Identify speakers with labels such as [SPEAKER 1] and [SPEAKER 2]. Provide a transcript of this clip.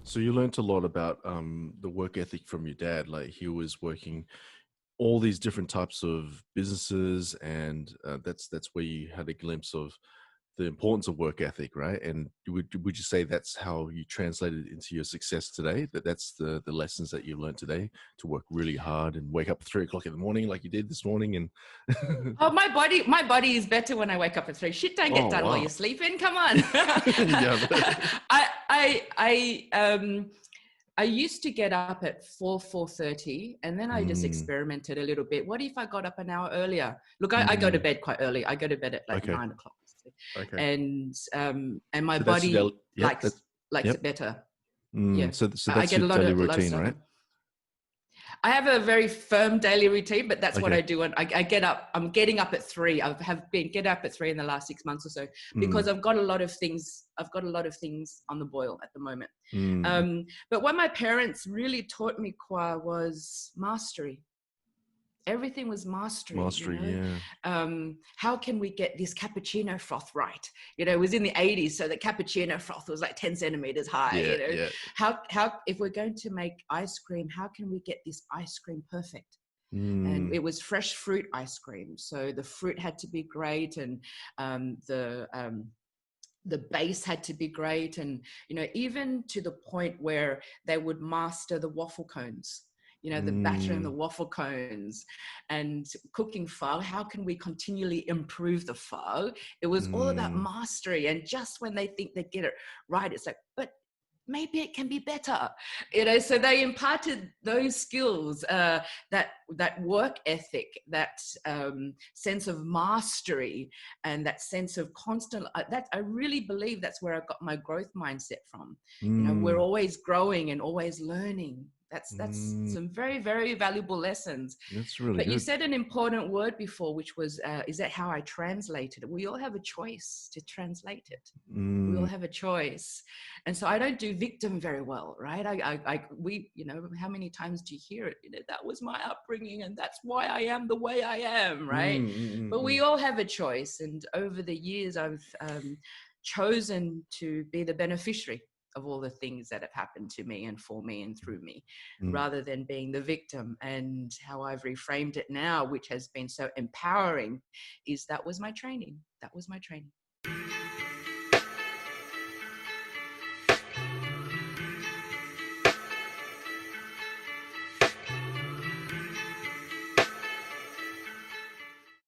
[SPEAKER 1] So you learned a lot about the work ethic from your dad. Like he was working all these different types of businesses, and that's where you had a glimpse of the importance of work ethic, right? And would you say that's how you translated into your success today? That's the lessons that you learned today, to work really hard and wake up at 3 o'clock in the morning like you did this morning, and
[SPEAKER 2] Oh, my body is better when I wake up at 3. Shit don't get
[SPEAKER 1] oh
[SPEAKER 2] done while
[SPEAKER 1] wow,
[SPEAKER 2] you're sleeping. Come on.
[SPEAKER 1] yeah,
[SPEAKER 2] I used to get up at 4:30, and then I just
[SPEAKER 1] mm,
[SPEAKER 2] experimented a little bit. What if I got up an hour earlier? Look, I go to
[SPEAKER 1] mm,
[SPEAKER 2] bed quite early. I go to bed at like
[SPEAKER 1] okay,
[SPEAKER 2] 9 o'clock,
[SPEAKER 1] okay.
[SPEAKER 2] and my
[SPEAKER 1] So that's your
[SPEAKER 2] body
[SPEAKER 1] daily, yep, that's
[SPEAKER 2] likes
[SPEAKER 1] yep.
[SPEAKER 2] it better. Yeah,
[SPEAKER 1] So
[SPEAKER 2] I
[SPEAKER 1] that's
[SPEAKER 2] get
[SPEAKER 1] your
[SPEAKER 2] a lot
[SPEAKER 1] daily
[SPEAKER 2] of
[SPEAKER 1] routine,
[SPEAKER 2] stuff
[SPEAKER 1] right?
[SPEAKER 2] done. I have a very firm daily routine, but that's what
[SPEAKER 1] Okay.
[SPEAKER 2] I do. And I get up, I'm getting up at 3. Get up at 3 in the last 6 months or so, because
[SPEAKER 1] Mm,
[SPEAKER 2] I've got a lot of things on the boil at the moment.
[SPEAKER 1] mm,
[SPEAKER 2] But what my parents really taught me, Kwa, was mastery. Everything was mastery,
[SPEAKER 1] mastery, yeah.
[SPEAKER 2] how can we get this cappuccino froth right? It was in the 80s, so the cappuccino froth was like 10 centimeters high.
[SPEAKER 1] Yeah, yeah.
[SPEAKER 2] How if we're going to make ice cream, how can we get this ice cream perfect? And
[SPEAKER 1] Mm,
[SPEAKER 2] it was fresh fruit ice cream, so the fruit had to be great, and the base had to be great, and even to the point where they would master the waffle cones, the batter and the
[SPEAKER 1] mm,
[SPEAKER 2] waffle cones, and cooking pho. How can we continually improve the pho? It was all about
[SPEAKER 1] mm,
[SPEAKER 2] mastery. And just when they think they get it right, it's like, but maybe it can be better. So they imparted those skills, that work ethic, that sense of mastery, and that sense of constant, that I really believe that's where I got my growth mindset from. We're
[SPEAKER 1] mm,
[SPEAKER 2] always growing and always learning. That's
[SPEAKER 1] mm.
[SPEAKER 2] some very, very valuable lessons.
[SPEAKER 1] That's really
[SPEAKER 2] But you
[SPEAKER 1] good.
[SPEAKER 2] said an important word before, which was, is that how I translated it? We all have a choice to translate it. We all
[SPEAKER 1] Mm,
[SPEAKER 2] have a choice. And so I don't do victim very well, right? How many times do you hear it? That was my upbringing, and that's why I am the way I am, right?
[SPEAKER 1] mm, mm, mm,
[SPEAKER 2] But we
[SPEAKER 1] mm,
[SPEAKER 2] all have a choice. And over the years, I've chosen to be the beneficiary of all the things that have happened to me and for me and through me,
[SPEAKER 1] mm.
[SPEAKER 2] rather than being the victim. And how I've reframed it now, which has been so empowering, is that was my training. That was my training.